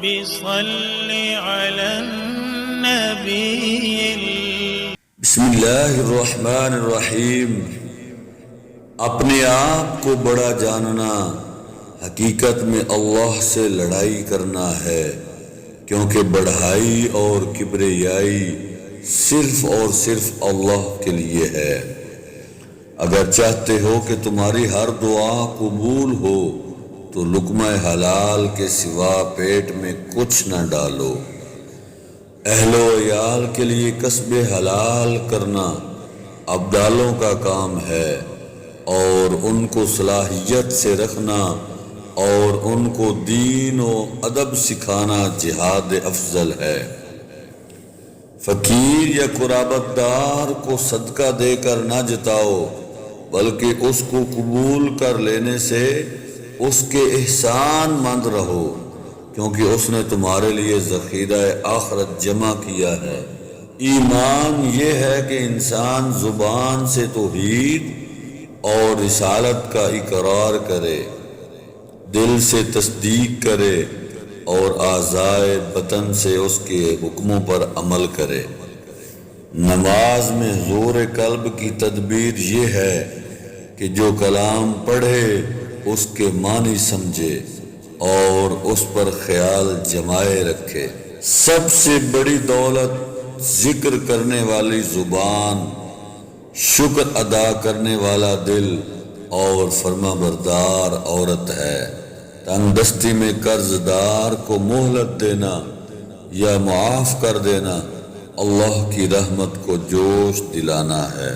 صل على النبي بسم اللہ الرحمن الرحیم۔ اپنے آپ کو بڑا جاننا حقیقت میں اللہ سے لڑائی کرنا ہے، کیونکہ بڑائی اور کبریائی صرف اور صرف اللہ کے لیے ہے۔ اگر چاہتے ہو کہ تمہاری ہر دعا قبول ہو تو لقمہ حلال کے سوا پیٹ میں کچھ نہ ڈالو۔ اہل و عیال کے لیے کسب حلال کرنا ابدالوں کا کام ہے، اور ان کو صلاحیت سے رکھنا اور ان کو دین و ادب سکھانا جہاد افضل ہے۔ فقیر یا قرابت دار کو صدقہ دے کر نہ جتاؤ، بلکہ اس کو قبول کر لینے سے اس کے احسان مند رہو، کیونکہ اس نے تمہارے لیے ذخیرہ آخرت جمع کیا ہے۔ ایمان یہ ہے کہ انسان زبان سے توحید اور رسالت کا اقرار کرے، دل سے تصدیق کرے اور اعضائے بطن سے اس کے حکموں پر عمل کرے۔ نماز میں زور قلب کی تدبیر یہ ہے کہ جو کلام پڑھے اس کے معنی سمجھے اور اس پر خیال جمائے رکھے۔ سب سے بڑی دولت ذکر کرنے والی زبان، شکر ادا کرنے والا دل اور فرما بردار عورت ہے۔ تنگ دستی میں قرض دار کو مہلت دینا یا معاف کر دینا اللہ کی رحمت کو جوش دلانا ہے۔